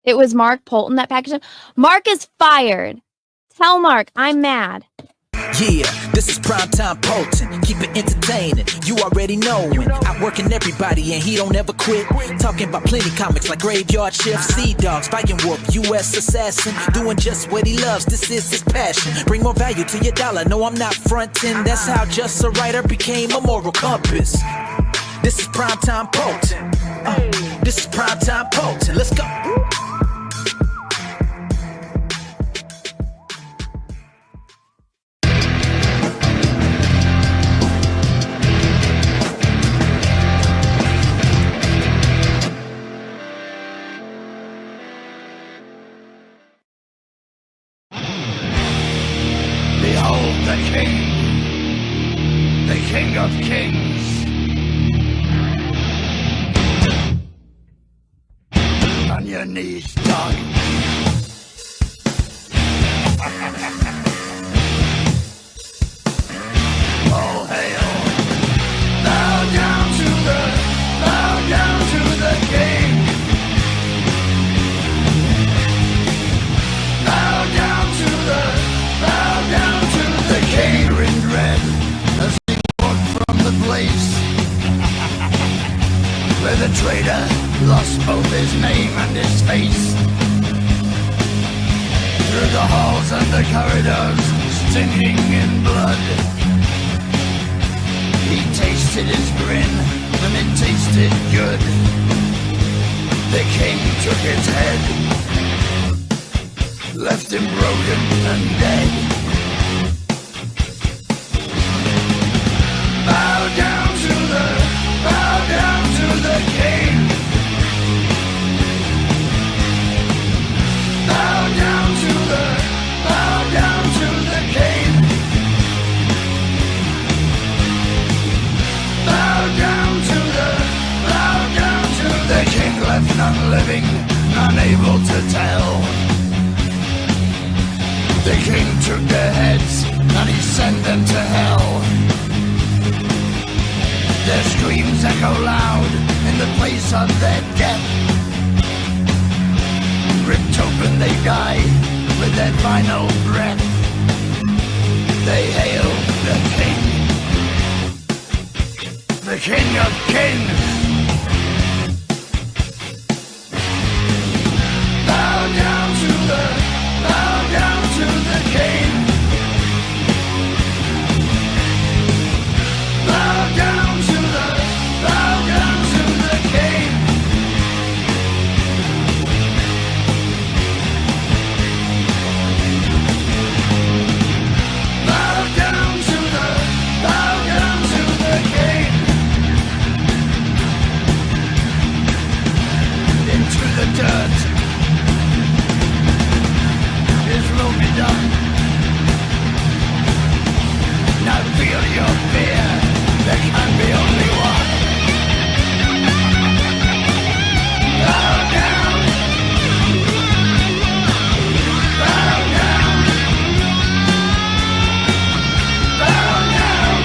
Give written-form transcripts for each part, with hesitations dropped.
It was Mark Poulton that packaged him. Mark is fired. Tell Mark I'm mad. Yeah, this is Primetime Poulton. Keep it entertaining. You already knowin'. Outworking everybody and he don't ever quit. Talking about plenty comics like Graveyard Shift, Sea Dogs, Viking Warp, U.S. Assassin. Doing just what he loves. This is his passion. Bring more value to your dollar. No, I'm not frontin'. That's how just a writer became a moral compass. This is Primetime Poulton. This is Primetime Poulton. Let's go. Behold the King of Kings. On your knees, dog. All hail. Bow down to the King. Bow down to the King in red as he walked from the place where the traitor lost both his name and his face. Through the halls and the corridors, stinking in blood, he tasted his grin, and it tasted good. The King took his head, left him broken and dead. Bow down to the King. Bow down to the King. Bow down to the King, left none living, none able to tell. The King took their heads and he sent them to hell. Their screams echo loud in the place of their death. Ripped open they die with their final breath. They hail the King of Kings. Bow down to the King. Bow down to the King. Bow down to the King. Into the dirt. His will be done. Now feel your fear. There can be only one. Bow down. Bow down. Bow down.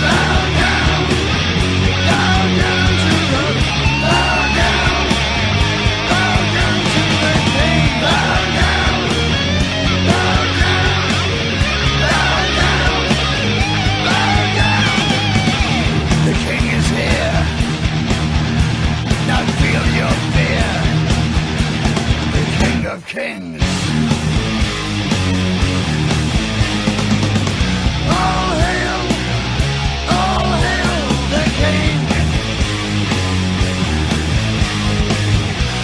Bow down. Bow down to the Bow down. Bow down to the King. Bow down. Bow down. Bow down. Bow down. The King is here. Now feel your fear. The King of Kings. All hail the King.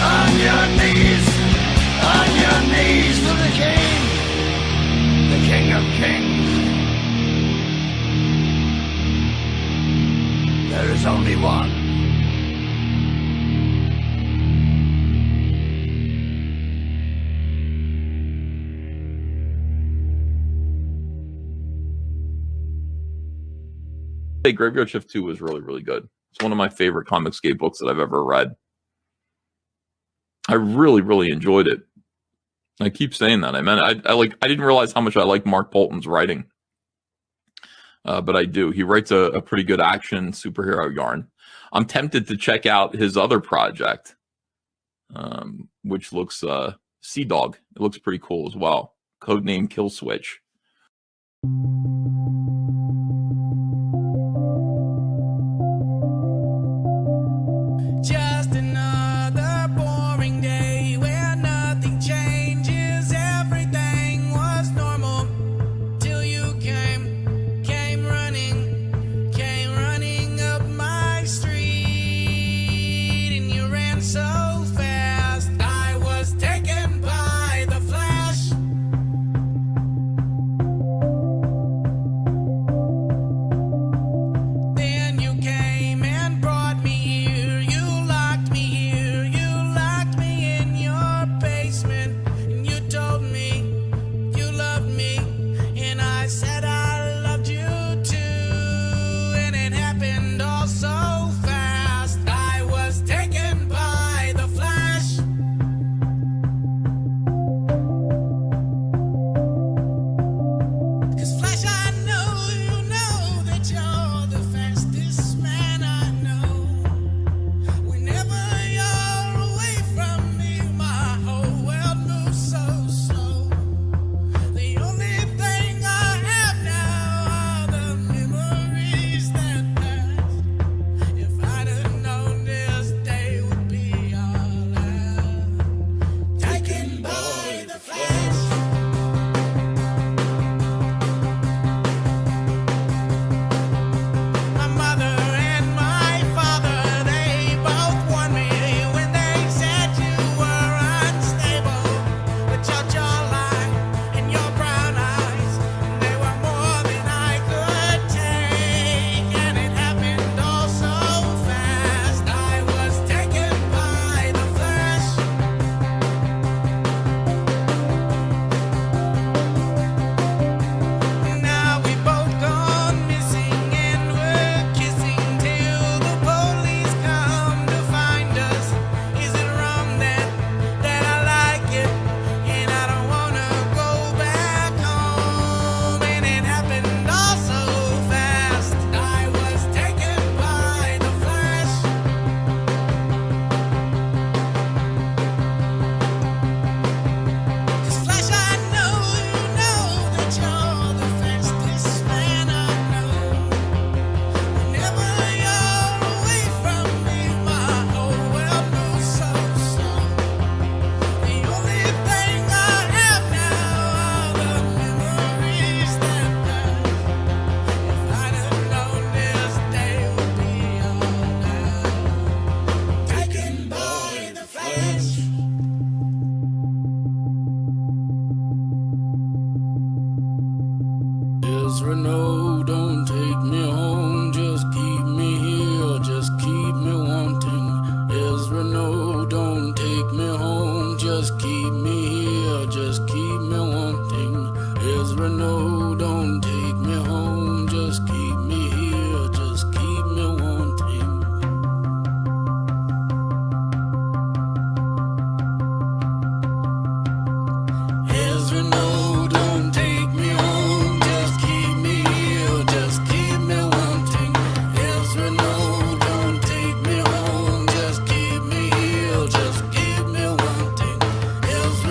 On your knees to the King. The King of Kings. There is only one. Hey, Graveyard Shift 2 was really, really good. It's one of my favorite Comicsgate books that I've ever read. I really, really enjoyed it. I keep saying that. I didn't realize how much I like Mark Poulton's writing. But I do. He writes a pretty good action superhero yarn. I'm tempted to check out his other project, which looks Sea Dog. It looks pretty cool as well. Codename Kill Switch. Just another boring day where nothing changes, everything was normal till you came running up my street, and you ran so fast I was taken by the flash. Then you came and brought me here. You locked me here. You locked me in your basement. And you told me you loved me. And I said I loved you too. And it happened all so fast. I was taken by the flash. 'Cause Flash, I know you know that you're the fastest man I know. Whenever you're away from me, my whole world moves so slow. The only thing I have now are the memories that passed. If I'd have known this day would be all I taken by the flash. My mother and my father, they both warned me when they said you were unstable. But your jawline and your brown eyes, they were more than I could take. And it happened all so fast. I was taken by the flash. 'Now we both gone missing and we're kissing till the police come to find us. Is it wrong that I like it and I don't wanna go back home? And it happened all so fast. I was taken by the flash. 'Cause Flash, I know you know that you're the fastest man I know. Whenever you're away from me, my whole world moves so slow. The only thing I have now are the memories that pass. If I'd have known this day would be all I taken by the flash. Ezra, no, don't take me home. Just keep me here, just keep me wanting. Ezra, no, don't take me home. Just keep me here, just keep me wanting. Ezra, no, don't take me home. Just keep me here, just keep me wanting. Ezra, no, don't take me home. Just keep me here, just keep me wanting. Ezra, no, don't take me home. Just keep me here, just keep me wanting. Ezra,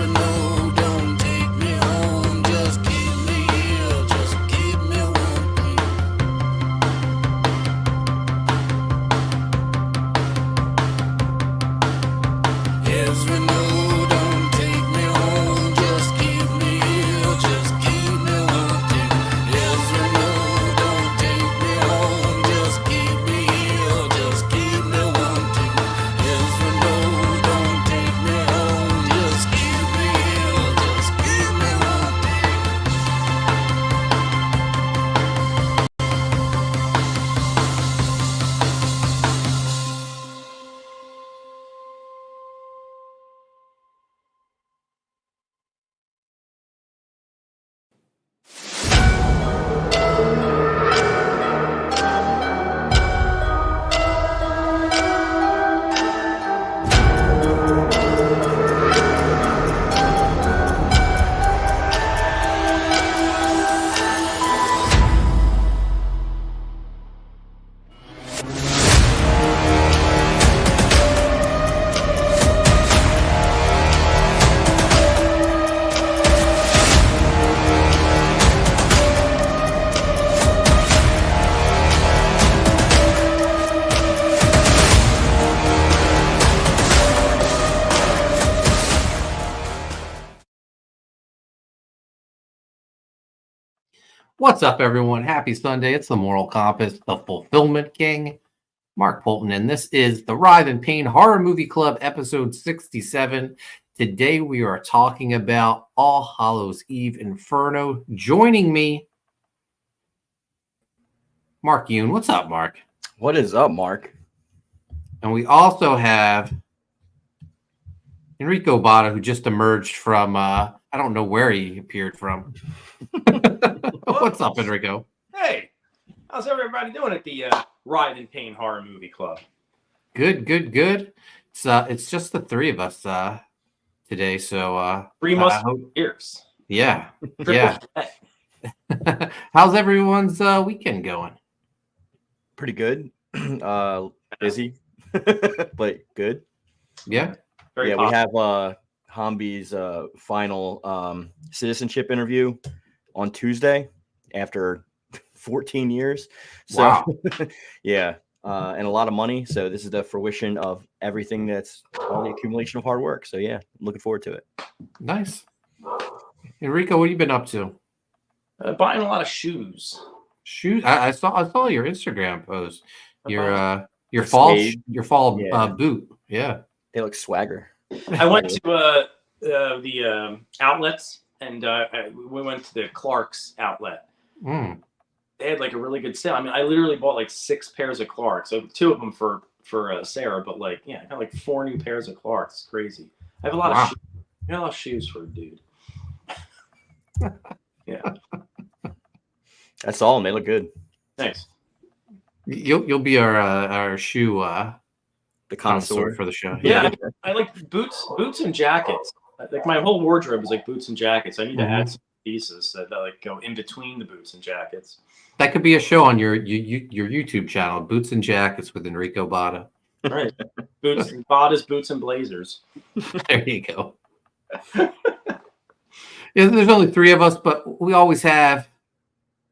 What's up, everyone? Happy Sunday. It's the Moral Compass, the Fulfillment King, Mark Poulton, and this is the Writhe Payne Horror Movie Club, episode 67. Today we are talking about All Hallows Eve Inferno. Joining me, Mark Yoon. What's up, Mark? What is up, Mark? And we also have Enrico Botta, who just emerged from, I don't know where he appeared from. What's up, Enrico? Hey, how's everybody doing at the Writhe Payne Horror Movie Club? Good. It's just the three of us today, so 3 Musketeers. Yeah. How's everyone's weekend going? Pretty good. Busy, but good. Yeah. Very We have Hambi's final citizenship interview on Tuesday after 14 years. So, Wow. yeah, and a lot of money. So this is the fruition of everything that's all the accumulation of hard work. So yeah, I'm looking forward to it. Nice. Enrico, what have you been up to? Buying a lot of shoes. Shoot, I saw your Instagram post. Your The fall suede. Yeah. boot. Yeah. They look swagger. I went to the outlets, and we went to the Clark's outlet. Mm. They had like a really good sale. I mean, I literally bought like 6 pairs of Clarks. So 2 of them for Sarah, but like, yeah, I got like 4 new pairs of Clarks. It's crazy. I have a lot Wow. of shoes. I got a lot of shoes for a dude. Yeah, That's all, and they look good. thanks. You'll be our shoe The connoisseur connoisseur. for the show. Yeah, I like boots and jackets. Like my whole wardrobe is like boots and jackets. I need to add some pieces that like go in between the boots and jackets. That could be a show on your YouTube channel, Boots and Jackets with Enrico Botta. Right, boots, Botta's boots and blazers. There you go. Yeah, there's only 3 of us, but we always have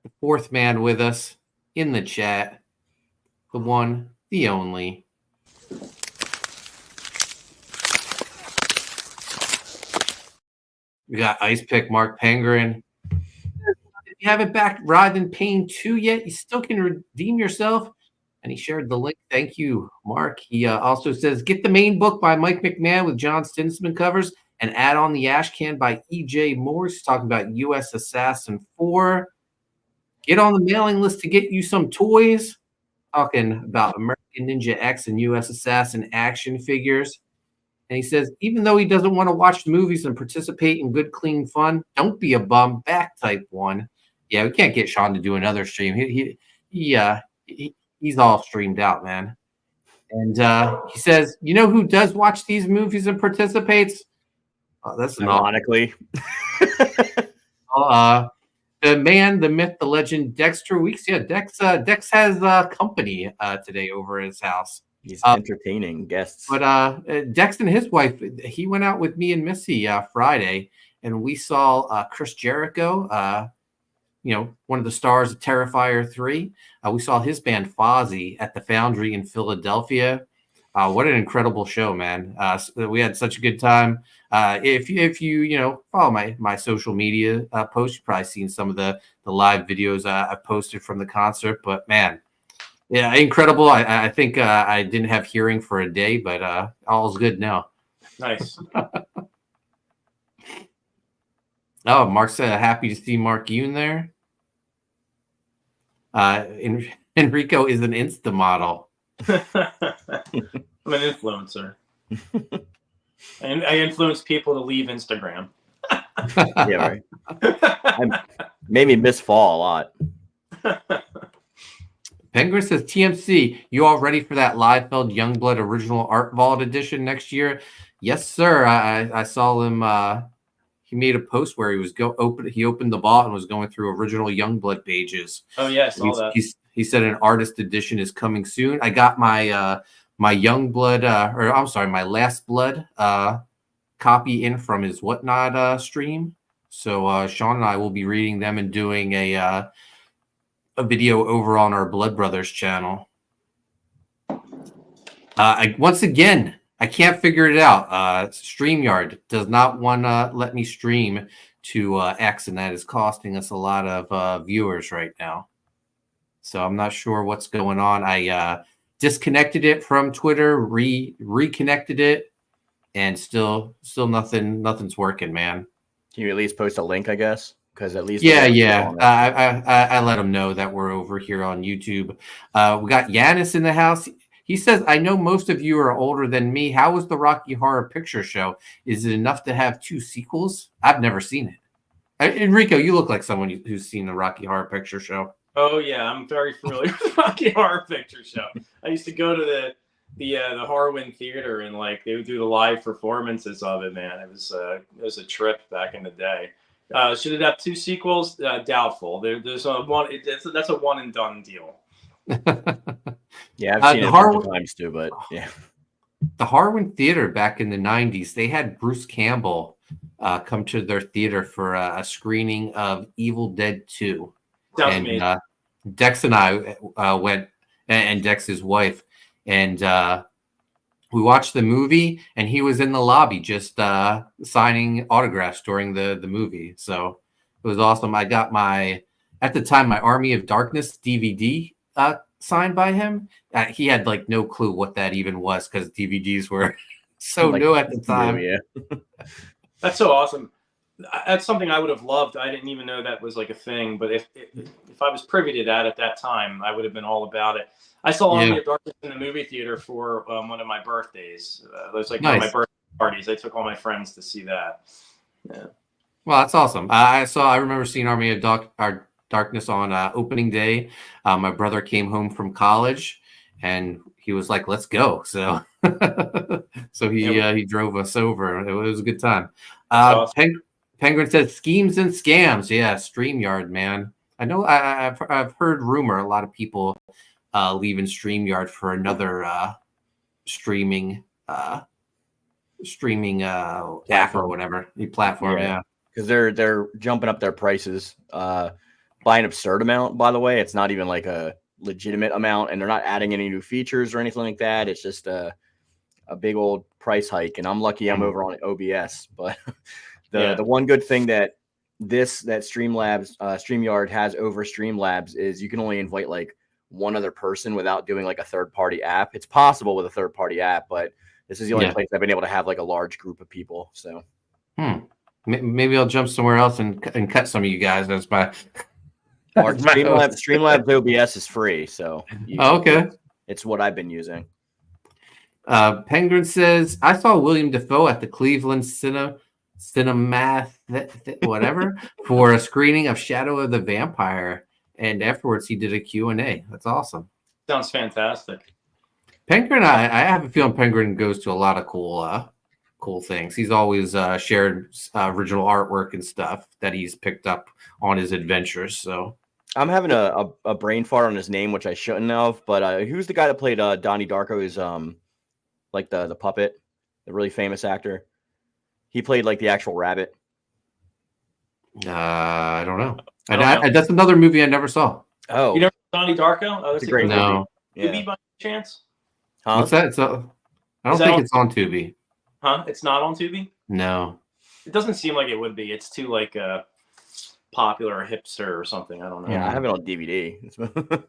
the 4th man with us in the chat. The one, the only. We got Ice Pick Mark Penguin. If you haven't backed Writhe Payne 2 yet, you still can redeem yourself. And he shared the link. Thank you, Mark. He also says, get the main book by Mike McMahon with John Stinsman covers and add on the Ash Can by E.J. Morse. He's talking about U.S. Assassin 4. Get on the mailing list to get you some toys. Talking about American Ninja X and U.S. Assassin action figures. And he says, even though he doesn't want to watch the movies and participate in good, clean fun, don't be a bum. Back type 1. Yeah, we can't get Sean to do another stream. He's all streamed out, man. And he says, you know who does watch these movies and participates? Oh, that's an Ironically. the man, the myth, the legend, Dexter Weeks. Yeah, Dex has company today over at his house. He's entertaining guests. But Dex and his wife, he went out with me and Missy Friday, and we saw Chris Jericho, one of the stars of Terrifier 3. We saw his band Fozzy at the Foundry in Philadelphia. What an incredible show, man. We had such a good time. If you follow my social media posts, you've probably seen some of the live videos I posted from the concert. But man, yeah, incredible. I think I didn't have hearing for a day, but all's good now. Nice. Oh, Mark's happy to see Mark Yoon there. Enrico is an Insta model. I'm an influencer. And I influence people to leave Instagram. Yeah, right. I made me miss fall a lot. Penguin says, TMC, you all ready for that Liefeld Youngblood original art vault edition next year? Yes, sir. I saw him. He made a post where he opened the vault and was going through original Youngblood pages. Oh yeah, I saw that. He said an artist edition is coming soon. I got my my Youngblood, my Last Blood copy in from his Whatnot stream. So Sean and I will be reading them and doing a video over on our Blood Brothers channel. Once again, I can't figure it out. StreamYard does not want to let me stream to X, and that is costing us a lot of viewers right now. So I'm not sure what's going on. I disconnected it from Twitter, reconnected it, and still nothing's working, man. Can you at least post a link, I guess? Because at least Yeah. I let them know that we're over here on YouTube. We got Yanis in the house. He says, I know most of you are older than me. How was the Rocky Horror Picture Show? Is it enough to have 2 sequels? I've never seen it. Enrico, you look like someone who's seen the Rocky Horror Picture Show. Oh yeah, I'm very familiar with the Rocky Horror Picture Show. I used to go to the Harwin Theater, and like they would do the live performances of it. Man, it was a trip back in the day. Should it have 2 sequels? Doubtful. There's a one. That's a one and done deal. Yeah, I've seen it a bunch of times too, but yeah. The Harwin Theater back in the 90s, they had Bruce Campbell come to their theater for a screening of Evil Dead 2. Sounds and amazing. Dex and I went, and Dex's wife, and we watched the movie, and he was in the lobby just signing autographs during the movie. So it was awesome. I got at the time, my Army of Darkness DVD signed by him. He had like no clue what that even was because DVDs were so new at the time. Yeah. That's so awesome. That's something I would have loved. I didn't even know that was like a thing. But if I was privy to that at that time, I would have been all about it. I saw Army of Darkness in the movie theater for one of my birthdays. It was like one of my birthday parties. I took all my friends to see that. Yeah. Well, that's awesome. I remember seeing Army of Darkness on opening day. My brother came home from college, and he was like, "Let's go!" So, he drove us over. It was a good time. Awesome. Penguin says schemes and scams. Yeah, StreamYard, man. I know. I've heard rumor a lot of people leaving StreamYard for another streaming app or whatever platform. Yeah, because they're jumping up their prices by an absurd amount. By the way, it's not even like a legitimate amount, and they're not adding any new features or anything like that. It's just a big old price hike, and I'm lucky I'm over on OBS. But the one good thing that StreamYard has over Streamlabs is you can only invite like one other person without doing like a third-party app. It's possible with a third-party app, but this is the only place I've been able to have like a large group of people. So maybe I'll jump somewhere else and cut some of you guys as my Streamlabs OBS is free, so okay. It's what I've been using. Penguin says, I saw William Dafoe at the Cleveland Cinemath whatever for a screening of Shadow of the Vampire, and afterwards he did a Q&A. That's awesome. Sounds fantastic. Penguin, I have a feeling Penguin goes to a lot of cool things. He's always shared original artwork and stuff that he's picked up on his adventures. So I'm having a brain fart on his name, which I shouldn't have. But who's the guy that played Donnie Darko? Is like the puppet, the really famous actor. He played like the actual rabbit. I don't know. That's another movie I never saw. Oh, you never saw Donnie Darko? Oh, that's a great movie. No. Tubi by chance? Huh? What's that? I don't think it's on Tubi. Huh? It's not on Tubi? No. It doesn't seem like it would be. It's too like popular or hipster or something. I don't know. Yeah, I have it on DVD.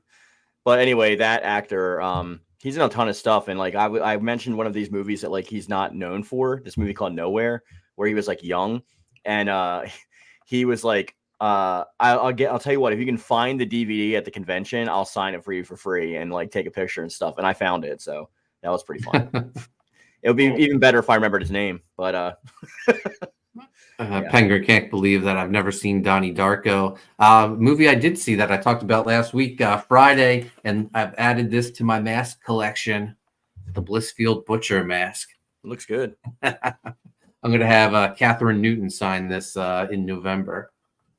But anyway, that actor, he's in a ton of stuff, and like I mentioned one of these movies that like he's not known for. This movie called Nowhere, where he was like young, and he was like, I'll tell you what, if you can find the DVD at the convention, I'll sign it for you for free and like take a picture and stuff. And I found it, so that was pretty fun. It would be even better if I remembered his name, but Penguin can't believe that I've never seen Donnie Darko. Movie I did see that I talked about last week, Friday, and I've added this to my mask collection, the Blissfield Butcher mask. It looks good. I'm going to have Catherine Newton sign this in November,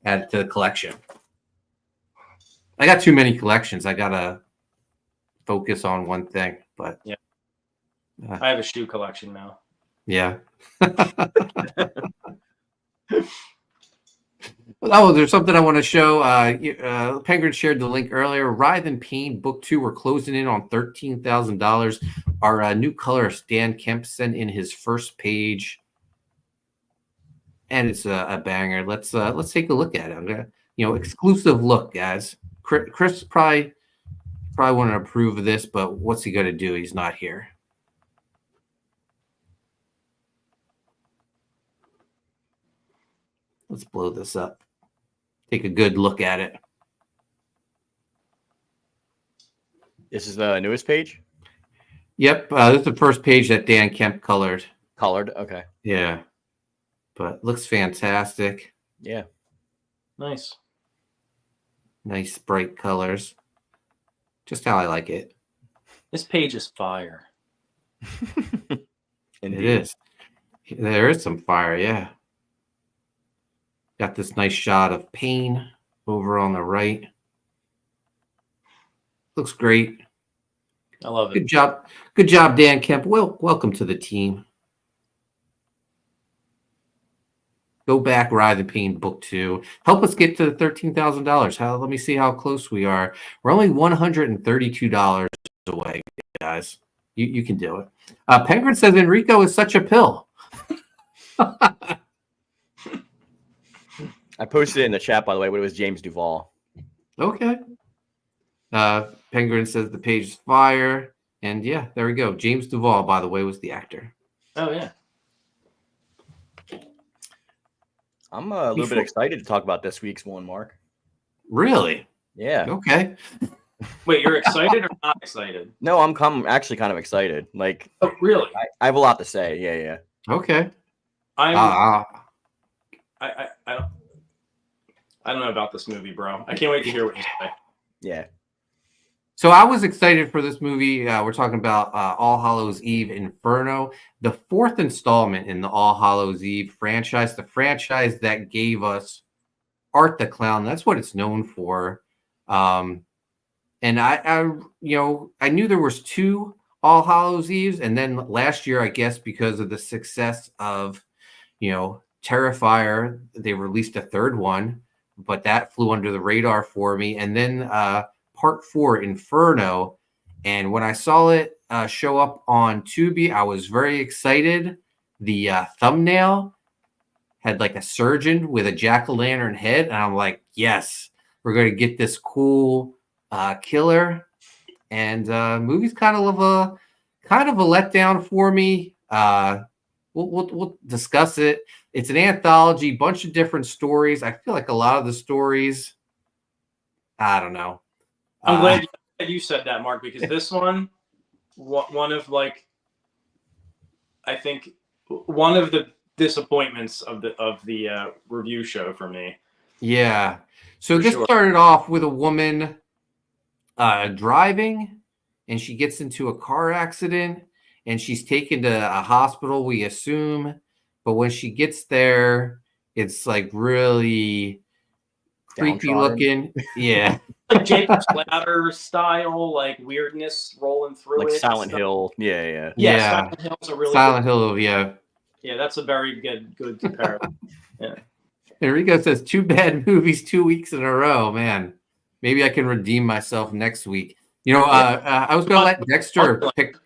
add it to the collection. I got too many collections. I got to focus on one thing, but yeah. I have a shoe collection now. Yeah. Oh, there's something I want to show. Penguin shared the link earlier. Writhe Payne Book 2. We're closing in on $13,000. Our new colorist, Dan Kemp, sent in his first page. and it's a banger. Let's take a look at it. I'm gonna, exclusive look, guys. Chris probably want to approve of this, but what's he gonna do? He's not here. Let's blow this up. Take a good look at it. This is the newest page? Yep, this is the first page that Dan Kemp colored. Colored, okay. Yeah, but looks fantastic. Yeah. Nice. Nice bright colors. Just how I like it. This page is fire. It is. There is some fire, yeah. Got this nice shot of Payne over on the right. Looks great. I love it. Good job. Good job, Dan Kemp. Welcome to the team. Go back, Writhe Payne Book 2. Help us get to the $13,000. Let me see how close we are. We're only $132 away, guys. You can do it. Penguin says Enrico is such a pill. I posted it in the chat, by the way, but it was James Duval. Okay. Penguin says the page is fire. And yeah, there we go. James Duval, by the way, was the actor. Oh, yeah. I'm a little bit excited to talk about this week's one, Mark. Really? Yeah. Okay. Wait, you're excited or not excited? No, I'm actually kind of excited. Like, oh, really? I have a lot to say. Yeah. Okay. I don't know about this movie, bro. I can't wait to hear what you say. Yeah. So I was excited for this movie. We're talking about All Hallows Eve Inferno, the fourth installment in the All Hallows Eve franchise, the franchise that gave us Art the Clown. That's what it's known for. And I knew there was two All Hallows Eves, and then last year, I guess because of the success of, Terrifier, they released a third one, but that flew under the radar for me. And then Part 4, Inferno, and when I saw it show up on Tubi, I was very excited. The thumbnail had like a surgeon with a jack-o'-lantern head, and I'm like, yes, we're going to get this cool killer. And movie's kind of a letdown for me. We'll discuss it. It's an anthology, bunch of different stories. I feel like a lot of the stories, I don't know. I'm glad you said that, Mark, because this one of like, I think one of the disappointments of the review show for me. Yeah. So For this sure. started off with a woman driving, and she gets into a car accident, and she's taken to a hospital, we assume. But when she gets there, it's like really creepy Downtrodden. looking. Yeah. Like Jacob's Ladder style, like weirdness rolling through Like it. Silent stuff. Hill. Yeah. Yeah. Silent Hill's a really Silent Hill, yeah. good, yeah, that's a very good comparison. Yeah. Enrico says 2 bad movies 2 weeks in a row. Man, maybe I can redeem myself next week. I was gonna let Dexter pick.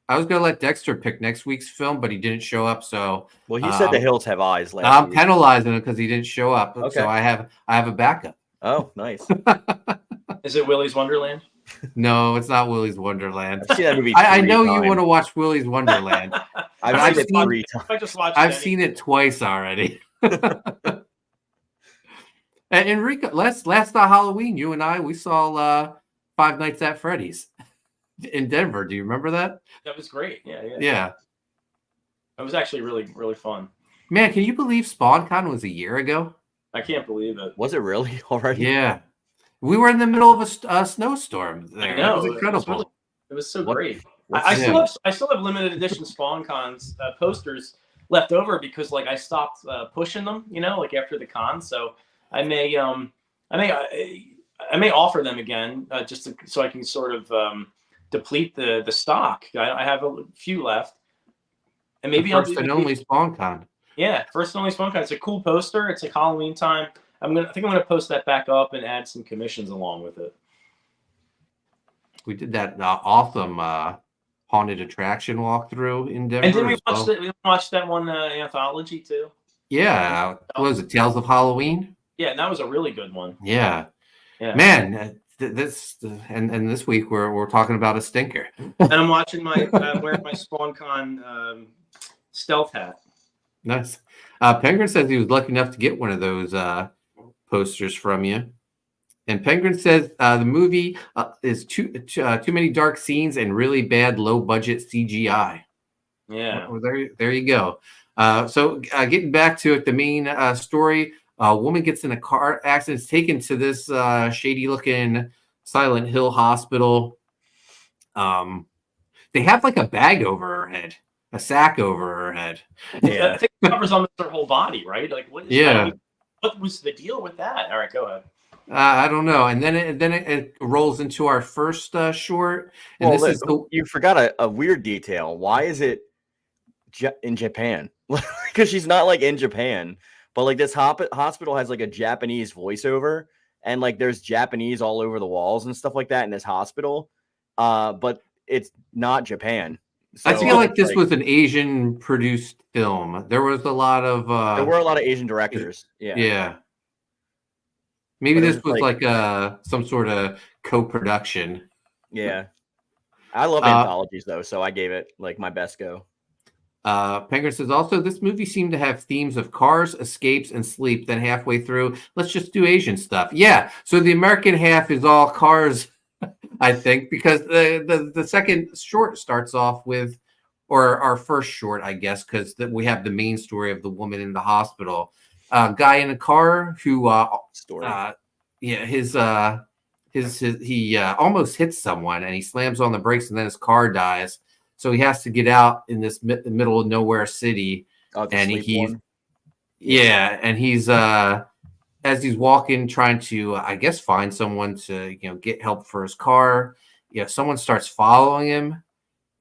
I was gonna let Dexter pick next week's film, but he didn't show up. So Well, he said The Hills Have Eyes last I'm week. penalizing him because he didn't show up. Okay. So I have a backup. Oh, nice. Is it Willy's Wonderland? No, it's not Willy's Wonderland. I've seen that movie. I know 3 you times. want to watch Willy's Wonderland. I've seen it 3 times. I just watched. I've seen it twice already. And Enrico, last Halloween, you and I, we saw Five Nights at Freddy's in Denver. Do you remember that? That was great. Yeah. Yeah. It was actually really, really fun. Man, can you believe SpawnCon was a year ago? I can't believe it. Was it really already? Yeah. We were in the middle of a snowstorm there. I know. It was incredible. It was so What- great. what's- I Yeah. still have limited edition SpawnCons posters left over because like I stopped pushing them, like after the con. So I may offer them again so I can sort of deplete the stock. I have a few left, and maybe The first and only SpawnCon. Yeah, first and only SpawnCon. It's a cool poster. It's like Halloween time. I think I'm gonna post that back up and add some commissions along with it. We did that awesome haunted attraction walkthrough in Denver. And then we as well. watched that one anthology too. Yeah, what was it? Tales of Halloween. Yeah, and that was a really good one. Yeah, Yeah. man. And this week we're talking about a stinker. And I'm watching I'm wearing my SpawnCon stealth hat. Nice. Penguin says he was lucky enough to get one of those posters from you. And Penguin says the movie is too many dark scenes and really bad low budget CGI. Yeah. Well, there you go. So getting back to it, the main story: a woman gets in a car accident, is taken to this shady looking Silent Hill hospital. They have like a bag over her head, a sack over her head. Yeah, I think it covers almost her whole body, right? Like, what? What was the deal with that? All right, go ahead. I don't know. And then it rolls into our first short. And well, you forgot a weird detail. Why is it in Japan? Because she's not like in Japan, but like this hospital has like a Japanese voiceover, and like there's Japanese all over the walls and stuff like that in this hospital. But it's not Japan. So, I feel like this was an Asian produced film. There was a lot of there were a lot of Asian directors. Yeah. Maybe this was like some sort of co-production. Yeah. I love anthologies though, so I gave it like my best go. Penguin says also this movie seemed to have themes of cars, escapes, and sleep. Then halfway through, let's just do Asian stuff. Yeah. So the American half is all cars, I think, because the second short starts off with, or our first short, I guess, because we have the main story of the woman in the hospital. Guy in a car who he almost hits someone and he slams on the brakes and then his car dies, so he has to get out in this middle of nowhere city. And he's as he's walking trying to I guess find someone to get help for his car. Someone starts following him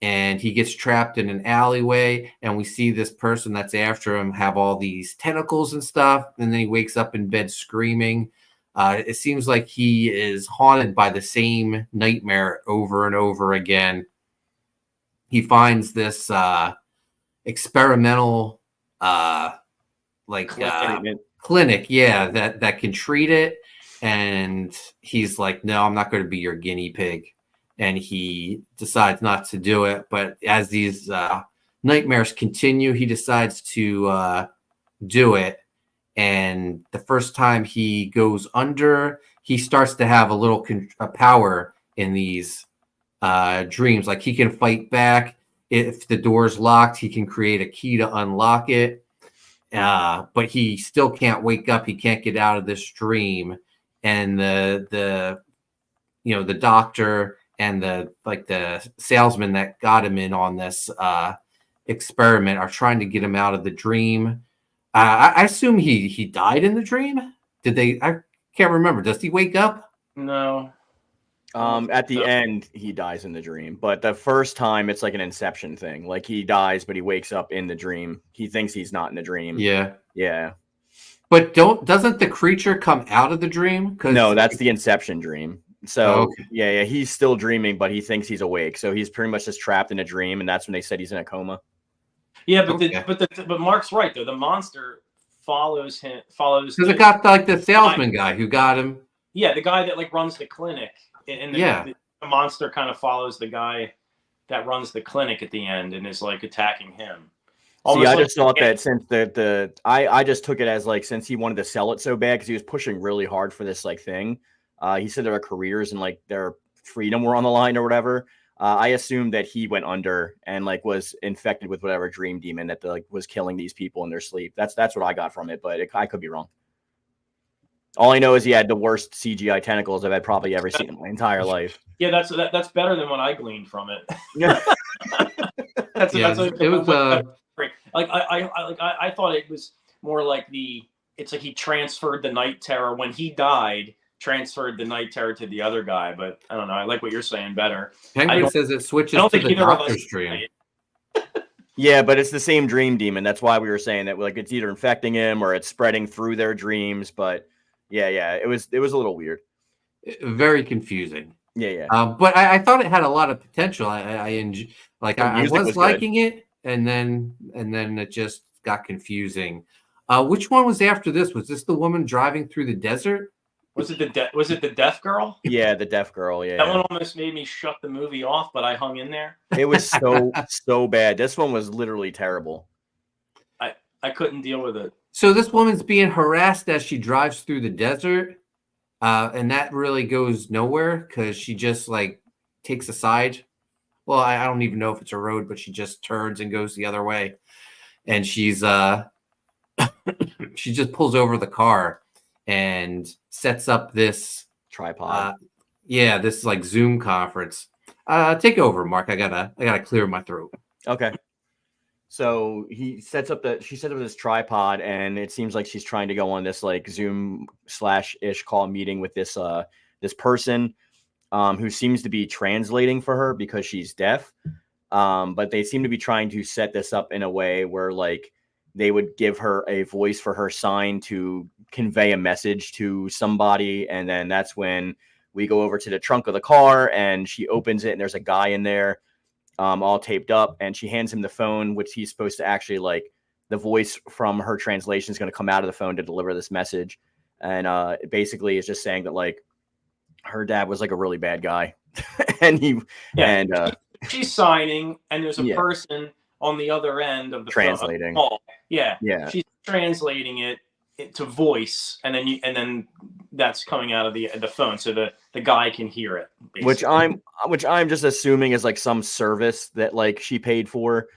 and he gets trapped in an alleyway, and we see this person that's after him have all these tentacles and stuff, and then he wakes up in bed screaming. It seems like he is haunted by the same nightmare over and over again. He finds this experimental clinic, that can treat it, and he's like, no, I'm not going to be your guinea pig. And he decides not to do it. But as these nightmares continue, he decides to do it. And the first time he goes under, he starts to have a little power in these dreams. Like he can fight back. If the door's locked, he can create a key to unlock it. But he still can't wake up. He can't get out of this dream. And the doctor and the salesman that got him in on this experiment are trying to get him out of the dream. I assume he died in the dream. Did they? I can't remember. Does he wake up? No. At the end, he dies in the dream. But the first time, it's like an Inception thing. Like he dies, but he wakes up in the dream. He thinks he's not in the dream. Yeah. Yeah. But doesn't the creature come out of the dream? No, that's the Inception dream. So he's still dreaming, but he thinks he's awake. So he's pretty much just trapped in a dream, and that's when they said he's in a coma. Yeah, but Mark's right though. The monster follows him. Because it got like the salesman guy who got him. Yeah, the guy that like runs the clinic, and the monster kind of follows the guy that runs the clinic at the end and is like attacking him. See, I just thought that since I just took it as like since he wanted to sell it so bad because he was pushing really hard for this like thing. He said their careers and like their freedom were on the line or whatever. I assumed that he went under and like was infected with whatever dream demon that like was killing these people in their sleep. That's what I got from it, but I could be wrong. All I know is he had the worst CGI tentacles I've probably ever seen in my entire life. Yeah, that's better than what I gleaned from it. Yeah, it was I thought it was more like it's like he transferred the night terror when he died. Transferred the night terror to the other guy, but I don't know. I like what you're saying better. Penguin says it switches to the doctor's dream. Yeah, but it's the same dream demon. That's why we were saying that like it's either infecting him or it's spreading through their dreams. But yeah, it was a little weird. Very confusing. Yeah. But I thought it had a lot of potential. I was liking it, and then it just got confusing. Which one was after this? Was this the woman driving through the desert? Was it the deaf girl? Yeah, the deaf girl. Yeah, That one almost made me shut the movie off, but I hung in there. it was so bad. This one was literally terrible. I couldn't deal with it. So this woman's being harassed as she drives through the desert, and that really goes nowhere because she just like takes a side. Well, I don't even know if it's a road, but she just turns and goes the other way, and she's she just pulls over the car and sets up this Tripod. This like Zoom conference. Take over, Mark. I gotta clear my throat. Okay. So she sets up this tripod, and it seems like she's trying to go on this like Zoom /ish call meeting with this person who seems to be translating for her because she's deaf. But they seem to be trying to set this up in a way where like they would give her a voice for her sign to convey a message to somebody. And then that's when we go over to the trunk of the car and she opens it and there's a guy in there all taped up, and she hands him the phone, which he's supposed to actually like the voice from her translation is going to come out of the phone to deliver this message. And it basically is just saying that like her dad was like a really bad guy. And she's signing and there's a person on the other end of the translating. Phone. Yeah. She's translating it to voice, and then that's coming out of the phone, so the guy can hear it. Basically. Which I'm just assuming is like some service that like she paid for,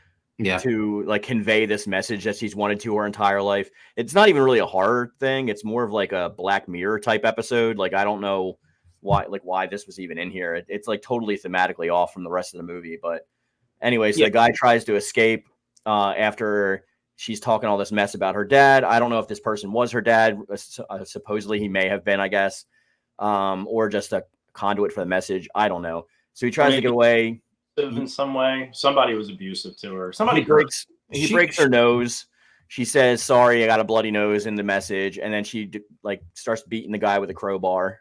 to like convey this message that she's wanted to her entire life. It's not even really a horror thing. It's more of like a Black Mirror type episode. Like I don't know why this was even in here. It's like totally thematically off from the rest of the movie. But anyway, so the guy tries to escape after she's talking all this mess about her dad. I don't know if this person was her dad. Supposedly he may have been, I guess, or just a conduit for the message. I don't know. So he tries to get away. In some way, somebody was abusive to her. He breaks her nose. She says, "Sorry, I got a bloody nose," in the message, and then she like starts beating the guy with a crowbar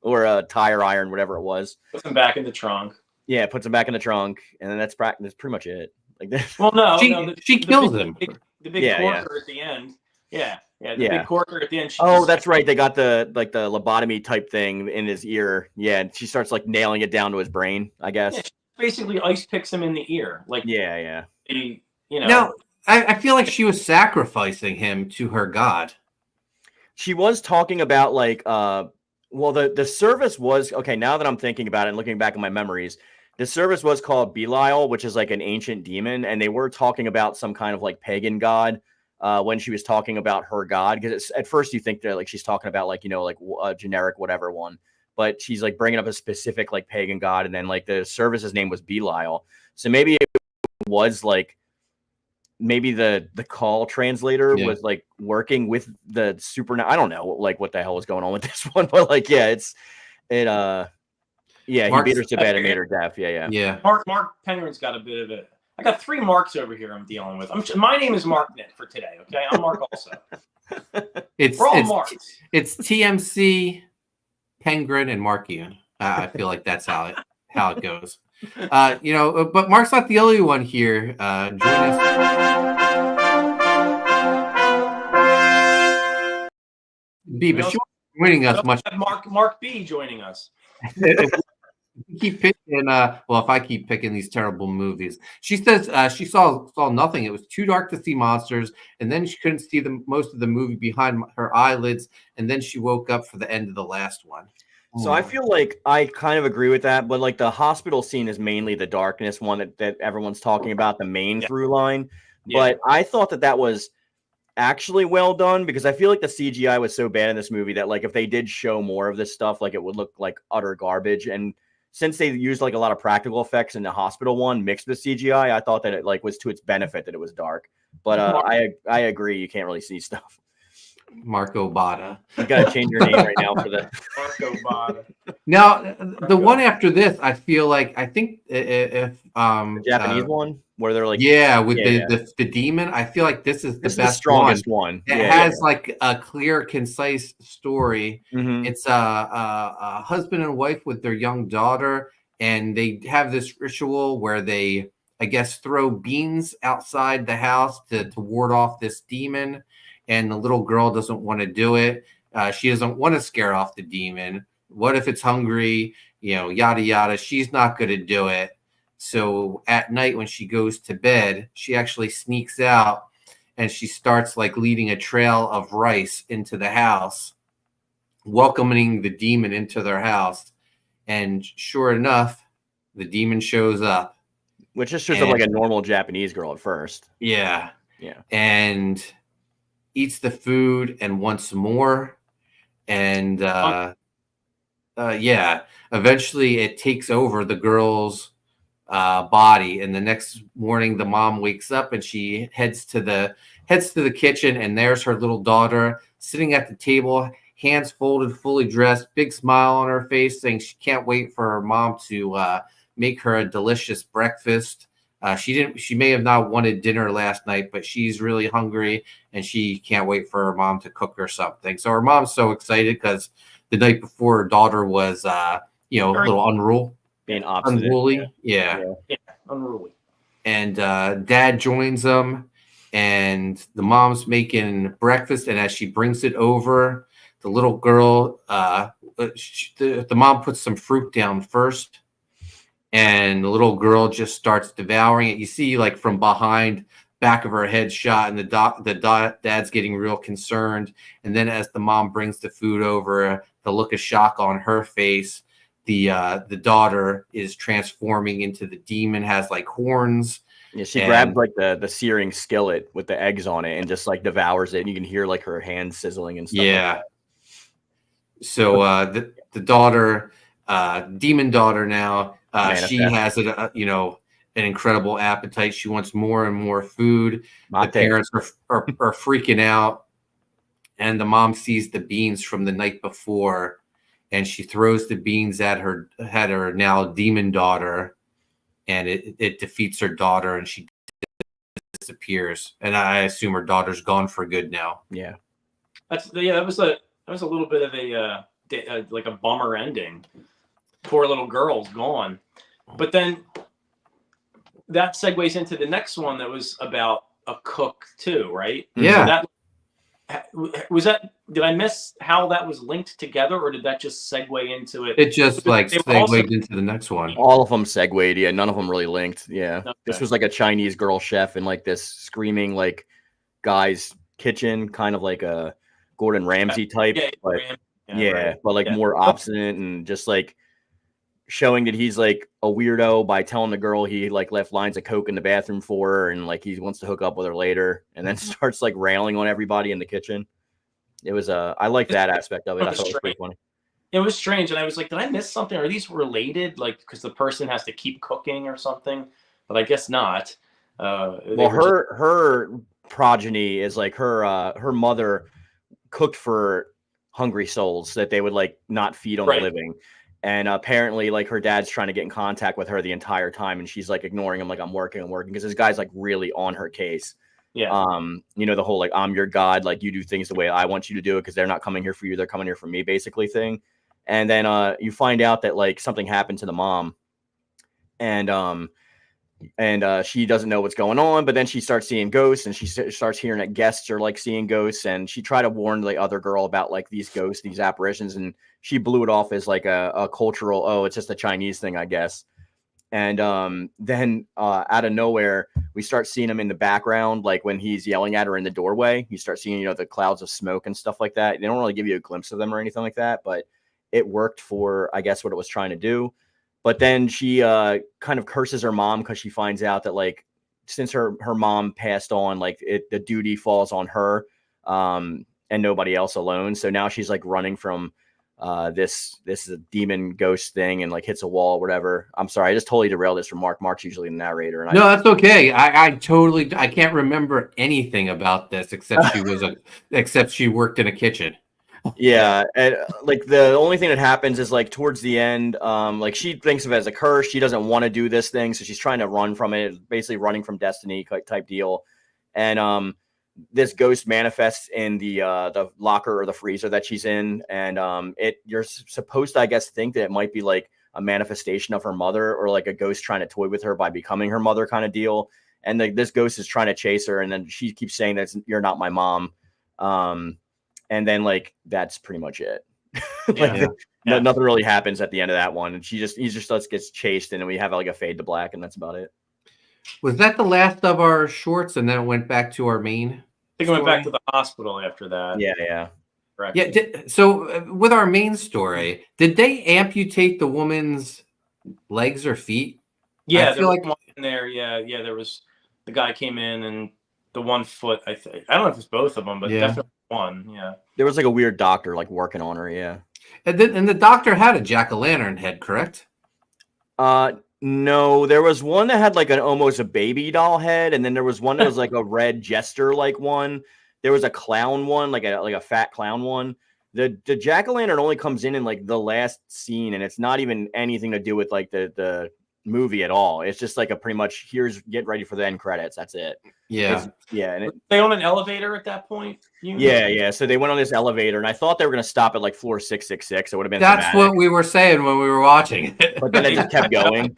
or a tire iron, whatever it was. Puts him back in the trunk. Yeah, puts him back in the trunk, and then that's pretty much it. Like this. Well, no, she kills him. The big corker at the end. The big corker at the end. That's right. They got the lobotomy type thing in his ear. Yeah, and she starts like nailing it down to his brain, I guess. Yeah, basically ice picks him in the ear. Like No, I feel like she was sacrificing him to her god. She was talking about like the service was okay. Now that I'm thinking about it and looking back at my memories, the service was called Belial, which is like an ancient demon, and they were talking about some kind of like pagan god when she was talking about her god. Because at first you think that like she's talking about like like a generic whatever one, but she's like bringing up a specific like pagan god, and then like the service's name was Belial. So maybe it was like maybe the call translator was like working with the I don't know like what the hell was going on with this one, but like he beat her so bad it made her deaf. Yeah. Mark Penguin's got a bit of it. I got 3 Marks over here I'm dealing with. My name is Mark Nick for today. Okay, I'm Mark also. We're all Marks. It's TMC, Penguin, and Mark Yoon. I feel like that's how it goes. But Mark's not the only one here. Join us. B, but she wasn't joining us much. Mark B joining us. Keep picking. If I keep picking these terrible movies, she says she saw nothing. It was too dark to see monsters, and then she couldn't see most of the movie behind her eyelids, and then she woke up for the end of the last one. So I feel like I kind of agree with that, but like the hospital scene is mainly the darkness one that everyone's talking about, the main through line. But I thought that was actually well done because I feel like the CGI was so bad in this movie that like if they did show more of this stuff, like it would look like utter garbage. And since they used like a lot of practical effects in the hospital one mixed with CGI, I thought that it like was to its benefit that it was dark. But I agree, you can't really see stuff. Marco Botta. You got to change your name right now for the Marco Botta. Now, the one after this, I feel like I think if the Japanese one where they're like with the demon, I feel like this is the strongest one. It has like a clear, concise story. Mm-hmm. It's a husband and wife with their young daughter, and they have this ritual where they, I guess, throw beans outside the house to ward off this demon. and the little girl doesn't want to do it. She doesn't want to scare off the demon. What if it's hungry? Yada, yada. She's not going to do it. So at night when she goes to bed, she actually sneaks out and she starts like leading a trail of rice into the house, welcoming the demon into their house. And sure enough, the demon shows up. Which just shows up like a normal Japanese girl at first. Yeah. Yeah. And eats the food and wants more. And eventually it takes over the girl's body. And the next morning the mom wakes up and she heads to the kitchen, and there's her little daughter sitting at the table, hands folded, fully dressed, big smile on her face, saying she can't wait for her mom to make her a delicious breakfast. She may have not wanted dinner last night, but she's really hungry and she can't wait for her mom to cook her something. So her mom's so excited because the night before her daughter was a little being obstinate. unruly. Yeah, unruly. And dad joins them, and the mom's making breakfast, and as she brings it over, the little girl, the mom puts some fruit down first, and the little girl just starts devouring it. You see, like from behind, back of her head shot, and the dad's getting real concerned. And then as the mom brings the food over, the look of shock on her face, the daughter is transforming into the demon, has like horns. Yeah, she grabs like the searing skillet with the eggs on it and just like devours it. And you can hear like her hands sizzling and stuff. Yeah. Like that. So the daughter, demon daughter now, she has an incredible appetite. She wants more and more food. The parents are freaking out, and the mom sees the beans from the night before, and she throws the beans at her now demon daughter, and it defeats her daughter, and she disappears. And I assume her daughter's gone for good now. Yeah, that was a little bit of a like a bummer ending. Poor little girl's gone. But then that segues into the next one that was about a cook too, right? Yeah. So did I miss how that was linked together, or did that just segue into it? It just segued into the next one. All of them segued. Yeah, none of them really linked. Yeah. Okay. This was like a Chinese girl chef in like this screaming like guy's kitchen, kind of like a Gordon Ramsay type. But like more obstinate and just like showing that he's like a weirdo by telling the girl he like left lines of coke in the bathroom for her, and like he wants to hook up with her later, and then starts like railing on everybody in the kitchen. It was I like that aspect of it. I thought it was pretty funny. It was strange, and I was like, did I miss something? Are these related? Like, because the person has to keep cooking or something? But I guess not. Well, her progeny is like her mother cooked for hungry souls that they would like not feed on the living. And apparently, like, her dad's trying to get in contact with her the entire time, and she's like ignoring him, like, I'm working, because this guy's like really on her case. Yeah. The whole like, I'm your god, like you do things the way I want you to do it because they're not coming here for you, they're coming here for me, basically thing. And then you find out that like something happened to the mom, and she doesn't know what's going on, but then she starts seeing ghosts, and she starts hearing that guests are like seeing ghosts, and she tried to warn the other girl about like these ghosts, these apparitions, and she blew it off as like a cultural, it's just a Chinese thing, I guess. And then out of nowhere, we start seeing him in the background, like when he's yelling at her in the doorway. You start seeing, the clouds of smoke and stuff like that. They don't really give you a glimpse of them or anything like that, but it worked for, I guess, what it was trying to do. But then she kind of curses her mom because she finds out that, like, since her mom passed on, like, the duty falls on her and nobody else alone. So now she's, like, running from this is a demon ghost thing and, like, hits a wall, whatever. I'm sorry. I just totally derailed this from Mark. Mark's usually the narrator. And no, that's okay. I can't remember anything about this except she worked in a kitchen. Yeah, and like the only thing that happens is like towards the end, like she thinks of it as a curse. She doesn't want to do this thing, so she's trying to run from it, basically running from destiny type deal. And this ghost manifests in the locker or the freezer that she's in, and you're supposed to, I guess, think that it might be like a manifestation of her mother or like a ghost trying to toy with her by becoming her mother kind of deal. And this ghost is trying to chase her, and then she keeps saying that you're not my mom. And then like that's pretty much it. Yeah. Nothing really happens at the end of that one. And he just gets chased, and then we have like a fade to black, and that's about it. Was that the last of our shorts, and then it went back to our main? I think I went back to the hospital after that. Yeah. Correct. Yeah. So with our main story, did they amputate the woman's legs or feet? Yeah, I there was one in there. Yeah. There was the guy came in and the one foot. I don't know if it's both of them, but definitely one. Yeah. There was like a weird doctor like working on her. Yeah. And the doctor had a jack-o'-lantern head, correct? No, there was one that had like almost a baby doll head, and then there was one that was like a red jester like one. There was a clown one, like a fat clown one. The jack-o'-lantern only comes in like the last scene, and it's not even anything to do with like the movie at all. It's just like a pretty much get ready for the end credits. That's it. Yeah. And they on an elevator at that point. Yeah. So they went on this elevator, and I thought they were going to stop at like floor 666. It would have been. That's thematic. what we were saying when we were watching it. But then it just kept going.